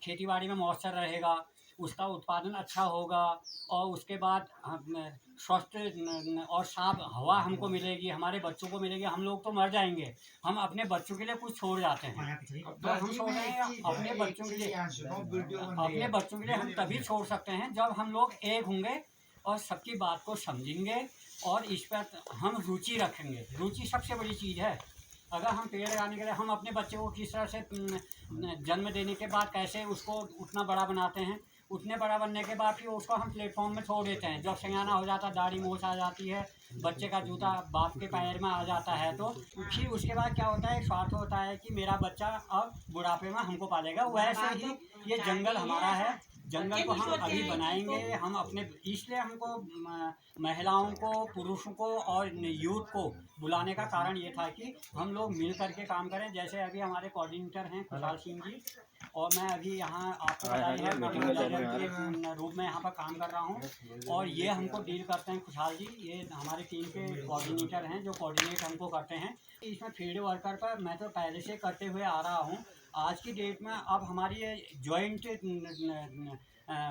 खेती बाड़ी में मॉइस्चर रहेगा, उसका उत्पादन अच्छा होगा और उसके बाद स्वस्थ और साफ हवा हमको मिलेगी, हमारे बच्चों को मिलेगी। हम लोग तो मर जाएंगे, हम अपने बच्चों के लिए कुछ छोड़ जाते हैं। तो हम सोच रहे हैं अपने बच्चों के लिए हम तभी छोड़ सकते हैं जब हम लोग एक होंगे और सबकी बात को समझेंगे और इस पर हम रुचि रखेंगे। रुचि सबसे बड़ी चीज़ है। अगर हम पेड़ लगाने के लिए हम अपने बच्चे को किस तरह से जन्म देने के बाद कैसे उसको उतना बड़ा बनाते हैं, उतने बड़ा बनने के बाद फिर उसको हम प्लेटफॉर्म में छोड़ देते हैं। जब सयाना हो जाता, दाढ़ी मूछ आ जाती है, बच्चे का जूता बाप के पैर में आ जाता है, तो फिर उसके बाद क्या होता है, स्वार्थ होता है कि मेरा बच्चा अब बुढ़ापे में हमको पालेगा। वैसे ही ये जंगल हमारा है, जंगल को हम अभी बनाएंगे। हम अपने इसलिए हमको महिलाओं को, पुरुषों को और यूथ को बुलाने का कारण ये था कि हम लोग मिल करके काम करें। जैसे अभी हमारे कोऑर्डिनेटर हैं खुशहाल सिंह जी, और मैं अभी यहाँ आपको बताइए के रूप में यहाँ पर काम कर रहा हूँ और ये हमको डील करते हैं खुशहाल जी। ये हमारे टीम के कोऑर्डिनेटर हैं जो कोऑर्डिनेट हमको करते हैं। इसमें फील्ड वर्कर पर मैं तो पहले से करते हुए आ रहा हूँ। आज की डेट में अब हमारी ये जॉइंट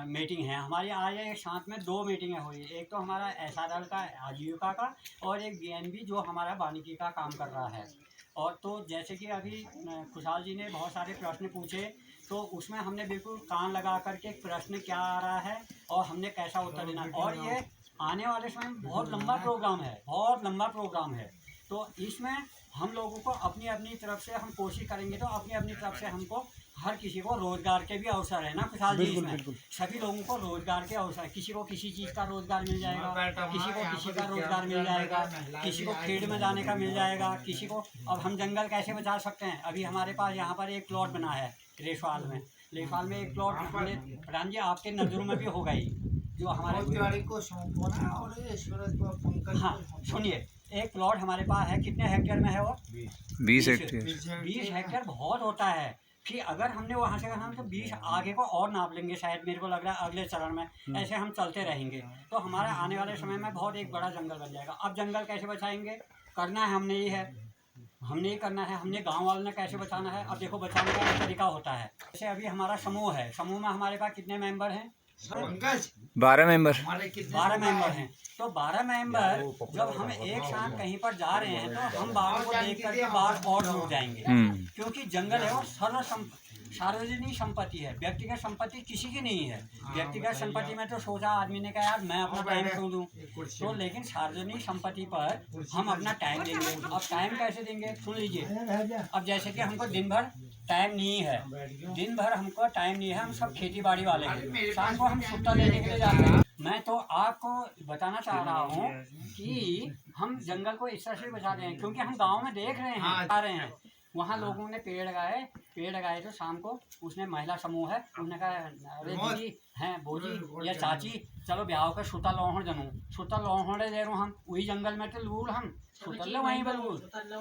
मीटिंग है हमारी। आज एक साथ में 2 मीटिंगें हुई। एक तो हमारा SRL का आजीविका का और एक BNB जो हमारा वानिकी का काम कर रहा है। और तो जैसे कि अभी खुशहाल जी ने बहुत सारे प्रश्न पूछे, तो उसमें हमने बिल्कुल कान लगा करके प्रश्न क्या आ रहा है और हमने कैसा उत्तर देना। और ये आने वाले समय में बहुत लंबा प्रोग्राम है, बहुत लंबा प्रोग्राम है। तो इसमें हम लोगों को अपनी अपनी तरफ से हम कोशिश करेंगे, तो अपनी अपनी तरफ से हमको हर किसी को रोजगार के भी अवसर है ना खुशहाल जी। इसमें सभी लोगों को रोजगार के अवसर, किसी को किसी चीज़ का रोजगार मिल जाएगा, किसी को किसी का रोजगार मिल जाएगा, किसी को फील्ड में जाने का मिल जाएगा, किसी को। अब हम जंगल कैसे बचा सकते हैं? अभी हमारे पास यहाँ पर एक प्लॉट बना है रेशवाल में। रेशवाल में एक प्लॉट प्रधान जी आपके नज़रों में भी होगा ही, जो हमारे को। हाँ सुनिए, एक प्लॉट हमारे पास है, कितने हेक्टेयर में है वो? 20 हेक्टेयर। 20 हेक्टेयर बहुत होता है। फिर अगर हमने वहाँ से करना तो 20 आगे को और नाप लेंगे, शायद मेरे को लग रहा है अगले चरण में। ऐसे हम चलते रहेंगे तो हमारा आने वाले समय में बहुत एक बड़ा जंगल बन जाएगा। अब जंगल कैसे बचाएंगे? करना है हमने ही है, हमने ही करना है। हमने गांव वालों ने कैसे बचाना है? अब देखो बचाने का एक तरीका होता है। जैसे अभी हमारा समूह है, समूह में हमारे पास कितने मेंबर हैं? 12 मेंबर। 12 मेंबर हैं। तो 12 मेंबर जब हम एक साथ कहीं पर जा रहे हैं तो हम 12 को देख करके 12 और जुड़ जाएंगे, क्योंकि जंगल है वो सार्वजनिक संपत्ति है, व्यक्तिगत संपत्ति किसी की नहीं है। व्यक्तिगत संपत्ति में तो सोचा आदमी ने कहा यार मैं अपना टाइम क्यों दूं, तो लेकिन सार्वजनिक संपत्ति पर हम अपना टाइम देंगे। अब टाइम कैसे देंगे? सुन लीजिए, अब जैसे कि हमको दिन भर टाइम नहीं है, दिन भर हमको टाइम नहीं है, हम सब खेती बाड़ी वाले हैं, शाम को हम छुट्टा लेने के लिए जाते हैं। मैं तो आपको बताना चाह रहा हूँ कि हम जंगल को इस तरह से बचा रहे हैं, क्योंकि हम गांव में देख रहे हैं, आ रहे हैं वहाँ लोगों ने पेड़ लगाए तो शाम को उसने महिला समूह है, उन्होंने कहा अरे दीदी हैं बोजी या चाची चलो ब्याह कर सुता लोहड़ जनू, सुता लोहड़े दे हम वही जंगल में तो लूल हम सुतल वहीं पर लूल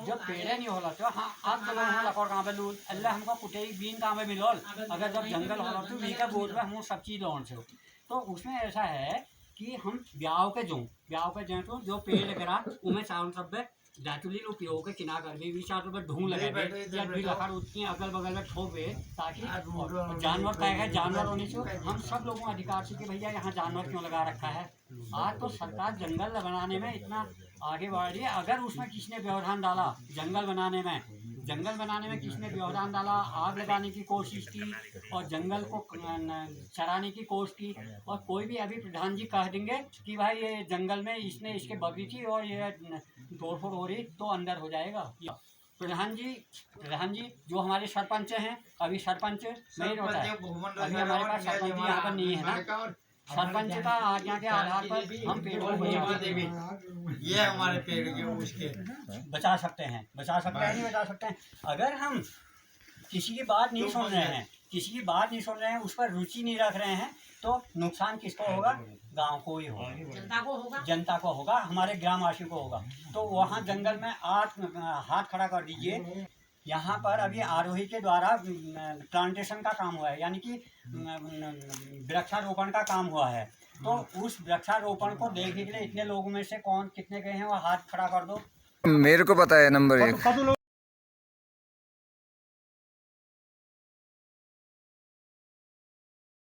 जब पेड़े नहीं होला तो हाँ आप चलो हम लकोड़ कहाँ पे लूल अल्लाह हमको कुटे बीन कहाँ पे मिलोल। अगर जब जंगल होला तो वी का बोझ में हम सब चीज़ लोन से। तो उसमें ऐसा है कि हम ब्याह के जो जो पेड़ गिरा उमें चारों तरफ दातुली उपयोग के किना कर भी चारों तरफ ढूंढ लगे या भी लकड़ उतनी अगल बगल में ठोके ताकि जानवर कहेगा जानवर होने से हम सब लोगों अधिकार से कि भैया यहाँ जानवर क्यों लगा रखा है। आज तो सरकार जंगल बनाने में इतना आगे बढ़ रही है। अगर उसमें किसने व्यवधान डाला जंगल बनाने में किसने व्यवधान डाला, आग लगाने की कोशिश की और जंगल को चराने की कोशिश की, और कोई भी अभी प्रधान जी कह देंगे कि भाई ये जंगल में इसने इसके बगी थी और ये तोड़फोड़ हो रही तो अंदर हो जाएगा। प्रधान जी जो हमारे सरपंच हैं, अभी सरपंच नहीं होता है, अभी हमारे पास सरपंच यहाँ पर नहीं है ना। सरपंच का आज्ञा के आधार पर हम पेड़ को ये हमारे पेड़ के उसके बचा सकते हैं नहीं बचा सकते हैं। अगर हम किसी की बात नहीं सुन रहे हैं, उस पर रुचि नहीं रख रहे हैं, तो नुकसान किसको होगा? गांव को ही होगा, जनता को होगा, हमारे ग्रामवासियों को होगा। तो वहाँ जंगल में हाथ खड़ा कर दीजिए। यहाँ पर अभी आरोही के द्वारा प्लांटेशन का काम हुआ है, यानी कि वृक्षारोपण का काम हुआ है। तो उस वृक्षारोपण को देखने के लिए इतने लोगों में से कौन कितने गए हैं वो हाथ खड़ा कर दो। मेरे को पता है नंबर 1।